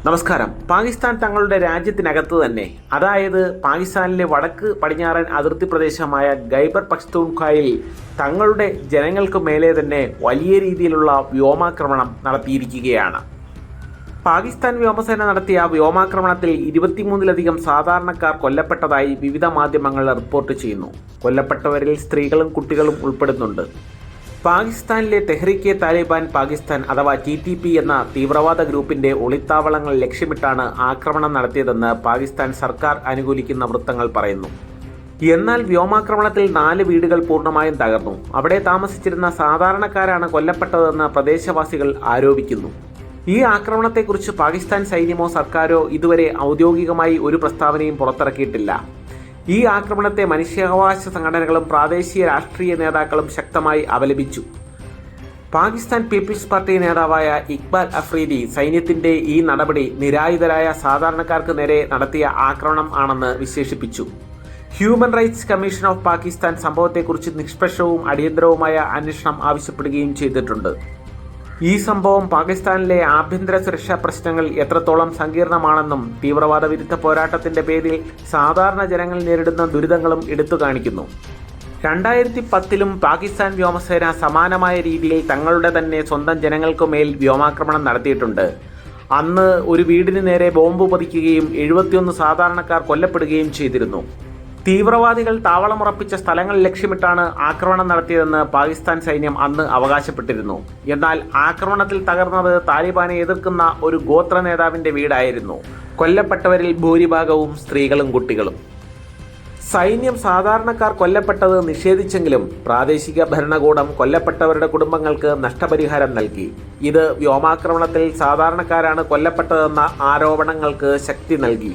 നമസ്കാരം. പാകിസ്ഥാൻ തങ്ങളുടെ രാജ്യത്തിനകത്ത് തന്നെ, അതായത് പാകിസ്ഥാനിലെ വടക്ക് പടിഞ്ഞാറൻ അതിർത്തി പ്രദേശമായ ഖൈബർ പഖ്തൂൺഖ്വയിൽ തങ്ങളുടെ ജനങ്ങൾക്ക് മേലെ തന്നെ വലിയ രീതിയിലുള്ള വ്യോമാക്രമണം നടത്തിയിരിക്കുകയാണ്. പാകിസ്ഥാൻ വ്യോമസേന നടത്തിയ വ്യോമാക്രമണത്തിൽ 23ലധികം സാധാരണക്കാർ കൊല്ലപ്പെട്ടതായി വിവിധ മാധ്യമങ്ങൾ റിപ്പോർട്ട് ചെയ്യുന്നു. കൊല്ലപ്പെട്ടവരിൽ സ്ത്രീകളും കുട്ടികളും ഉൾപ്പെടുന്നുണ്ട്. പാകിസ്ഥാനിലെ തെഹ്രീക്കെ താലിബാൻ പാകിസ്ഥാൻ അഥവാ TTP എന്ന തീവ്രവാദ ഗ്രൂപ്പിന്റെ ഒളിത്താവളങ്ങൾ ലക്ഷ്യമിട്ടാണ് ആക്രമണം നടത്തിയതെന്ന് പാകിസ്ഥാൻ സർക്കാർ അനുകൂലിക്കുന്ന വൃത്തങ്ങൾ പറയുന്നു. എന്നാൽ വ്യോമാക്രമണത്തിൽ 4 വീടുകൾ പൂർണ്ണമായും തകർന്നു. അവിടെ താമസിച്ചിരുന്ന സാധാരണക്കാരാണ് കൊല്ലപ്പെട്ടതെന്ന് പ്രദേശവാസികൾ ആരോപിക്കുന്നു. ഈ ആക്രമണത്തെക്കുറിച്ച് പാകിസ്ഥാൻ സൈന്യമോ സർക്കാരോ ഇതുവരെ ഔദ്യോഗികമായി ഒരു പ്രസ്താവനയും പുറത്തിറക്കിയിട്ടില്ല. ഈ ആക്രമണത്തെ മനുഷ്യാവകാശ സംഘടനകളും പ്രാദേശിക രാഷ്ട്രീയ നേതാക്കളും ശക്തമായി അപലപിച്ചു. പാകിസ്ഥാൻ പീപ്പിൾസ് പാർട്ടി നേതാവായ ഇക്ബാൽ അഫ്രീദി സൈന്യത്തിന്റെ ഈ നടപടി നിരായുധരായ സാധാരണക്കാർക്ക് നേരെ നടത്തിയ ആക്രമണം ആണെന്ന് വിശേഷിപ്പിച്ചു. Human rights commission of Pakistan സംഭവത്തെക്കുറിച്ച് നിഷ്പക്ഷവും അടിയന്തരവുമായ അന്വേഷണം ആവശ്യപ്പെടുകയും ചെയ്തിട്ടുണ്ട്. ഈ സംഭവം പാകിസ്ഥാനിലെ ആഭ്യന്തര സുരക്ഷാ പ്രശ്നങ്ങൾ എത്രത്തോളം സങ്കീർണമാണെന്നും തീവ്രവാദ വിരുദ്ധ പോരാട്ടത്തിന്റെ പേരിൽ സാധാരണ ജനങ്ങൾ നേരിടുന്ന ദുരിതങ്ങളും എടുത്തു കാണിക്കുന്നു. 2010 പാകിസ്ഥാൻ വ്യോമസേന സമാനമായ രീതിയിൽ തങ്ങളുടെ തന്നെ സ്വന്തം ജനങ്ങൾക്കുമേൽ വ്യോമാക്രമണം നടത്തിയിട്ടുണ്ട്. അന്ന് ഒരു വീടിന് നേരെ ബോംബ് പതിക്കുകയും 71 സാധാരണക്കാർ കൊല്ലപ്പെടുകയും ചെയ്തിരുന്നു. തീവ്രവാദികൾ താവളമുറപ്പിച്ച സ്ഥലങ്ങൾ ലക്ഷ്യമിട്ടാണ് ആക്രമണം നടത്തിയതെന്ന് പാകിസ്ഥാൻ സൈന്യം അന്ന് അവകാശപ്പെട്ടിരുന്നു. എന്നാൽ ആക്രമണത്തിൽ തകർന്നത് താലിബാനെ എതിർക്കുന്ന ഒരു ഗോത്ര നേതാവിന്റെ വീടായിരുന്നു. കൊല്ലപ്പെട്ടവരിൽ ഭൂരിഭാഗവും സ്ത്രീകളും കുട്ടികളും. സൈന്യം സാധാരണക്കാർ കൊല്ലപ്പെട്ടത് നിഷേധിച്ചെങ്കിലും പ്രാദേശിക ഭരണകൂടം കൊല്ലപ്പെട്ടവരുടെ കുടുംബങ്ങൾക്ക് നഷ്ടപരിഹാരം നൽകി. ഇത് വ്യോമാക്രമണത്തിൽ സാധാരണക്കാരാണ് കൊല്ലപ്പെട്ടതെന്ന ആരോപണങ്ങൾക്ക് ശക്തി നൽകി.